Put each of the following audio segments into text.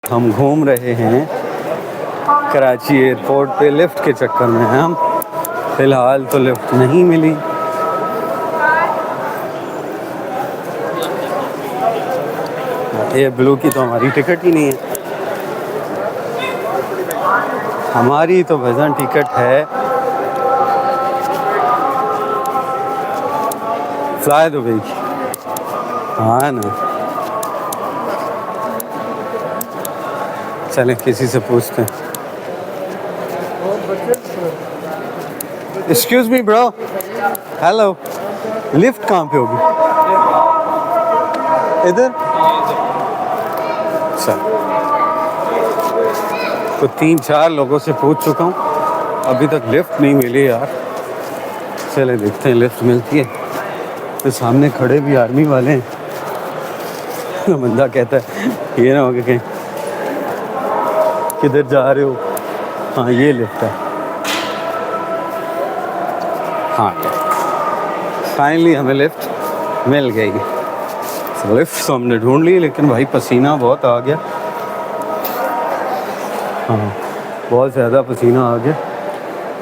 हम घूम रहे हैं कराची एयरपोर्ट पे, लिफ्ट के चक्कर में हैं हम। फ़िलहाल तो लिफ्ट नहीं मिली। ये ब्लू की तो हमारी टिकट ही नहीं है। हमारी तो भजन टिकट है फ्लाई दुबई की। हाँ ना, चलें किसी से पूछते हैं। Excuse me bro, hello, lift कहाँ पे होगी? इधर? अच्छा, तो 3-4 लोगों से पूछ चुका हूँ, अभी तक लिफ्ट नहीं मिली यार। चले देखते हैं लिफ्ट मिलती है। तो सामने खड़े भी आर्मी वाले हैं। तो बंदा कहता है ये ना हो कि कहीं किधर जा रहे हो? हाँ ये लिफ्ट है। हाँ फाइनली हमें लिफ्ट मिल गई। तो लिफ्ट तो हमने ढूंढ ली, लेकिन भाई पसीना बहुत आ गया। हाँ बहुत ज़्यादा पसीना आ गया।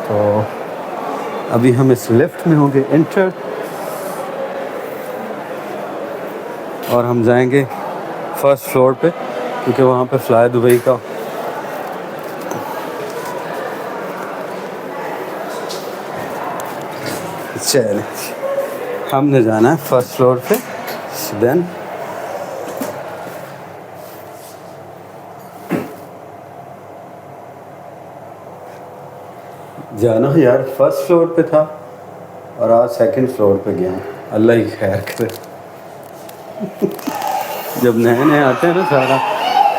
तो अभी हम इस लिफ्ट में होंगे एंटर, और हम जाएंगे फर्स्ट फ्लोर पे, क्योंकि वहाँ पे फ्लाई दुबई का चले हमने जाना है फर्स्ट फ्लोर पे। देन जाना यार फर्स्ट फ्लोर पे था और आज सेकंड फ्लोर पे गया हूँ। अल्लाह ही खैर करे। जब नए नए आते हैं ना, सारा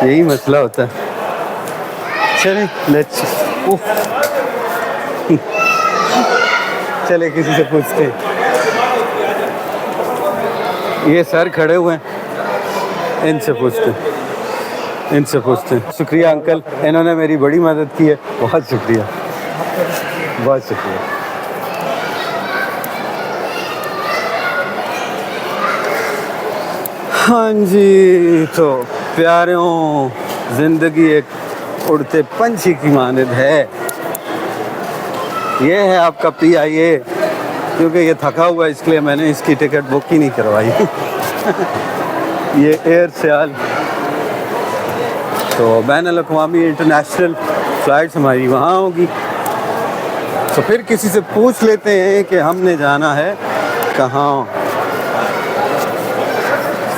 यही मसला होता है। चले लेट्स चले किसी से पूछते हैं। ये सर खड़े हुए हैं, इनसे पूछते हैं। शुक्रिया अंकल, इन्होंने मेरी बड़ी मदद की है। बहुत शुक्रिया, बहुत शुक्रिया। हाँ जी, तो प्यारों, ज़िंदगी एक उड़ते पंछी की मानद है। ये है आपका PIA, क्योंकि ये थका हुआ है इसलिए मैंने इसकी टिकट बुक ही नहीं करवाई। ये एयर सियाल, तो बैनुल-अक़वामी इंटरनेशनल फ़्लाइट्स हमारी वहाँ होगी। तो फिर किसी से पूछ लेते हैं कि हमने जाना है कहाँ।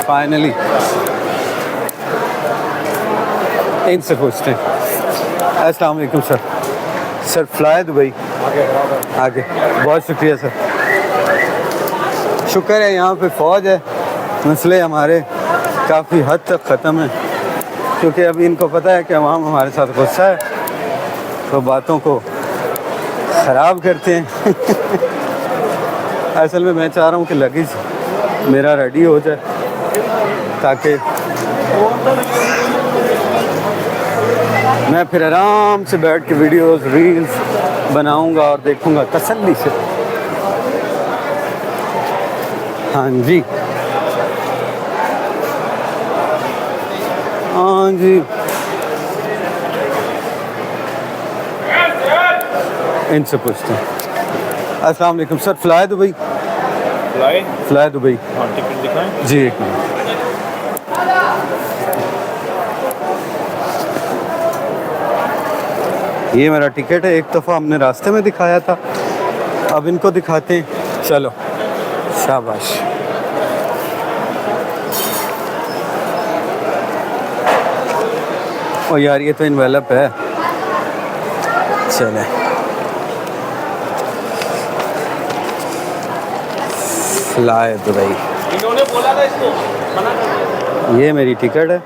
फाइनली इनसे पूछते हैं। अस्सलाम वालेकुम सर। सर फ्लाई दुबई आगे। बहुत शुक्रिया सर। शुक्र है यहाँ पे फ़ौज है, मसले हमारे काफ़ी हद तक ख़त्म हैं, क्योंकि अभी इनको पता है कि अवाम हमारे साथ गुस्सा है, तो बातों को ख़राब करते हैं। असल में मैं चाह रहा हूँ कि लगेज मेरा रेडी हो जाए, ताकि मैं फिर आराम से बैठ के वीडियोस रील्स बनाऊंगा और देखूंगा तसल्ली से। हाँ जी, हाँ जी, इनसे पूछते हैं। अस्सलाम वालेकुम sir, fly Dubai. Fly Dubai. हाँ टिकट दिखाएं जी, एक मिनट। ये मेरा टिकट है, एक दफ़ा हमने रास्ते में दिखाया था, अब इनको दिखाते हैं। चलो शाबाश। ओ यार ये तो इनवेलप है। चले फ्लाई दुबई। इन्होंने बोला था इसको मना कर। ये मेरी टिकट है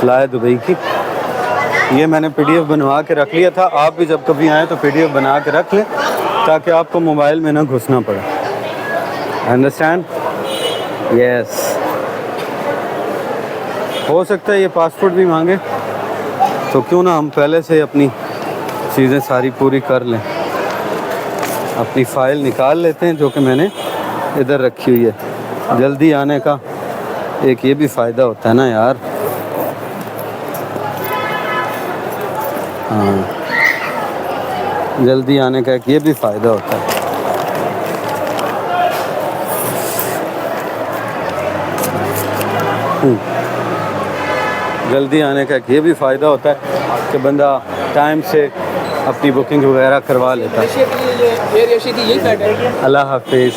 फ्लाई दुबई की। ये मैंने PDF बनवा के रख लिया था। आप भी जब कभी आएँ तो PDF बना के रख लें, ताकि आपको मोबाइल में ना घुसना पड़े। अंडरस्टैंड? यस। हो सकता है ये पासपोर्ट भी मांगे, तो क्यों ना हम पहले से अपनी चीज़ें सारी पूरी कर लें। अपनी फ़ाइल निकाल लेते हैं, जो कि मैंने इधर रखी हुई है। जल्दी आने का एक ये भी फ़ायदा होता है ना यार। हाँ, जल्दी आने का एक ये भी फ़ायदा होता है। जल्दी आने का एक ये भी फ़ायदा होता है कि बंदा टाइम से अपनी बुकिंग वगैरह करवा लेता है। एशिया के लिए एयर एशिया की यही फ्लाइट है। अल्लाह हाफिज़।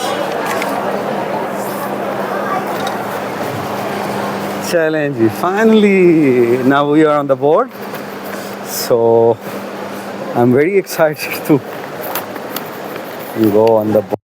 चलें जी, finally now we are on the board, so I am very excited to go on the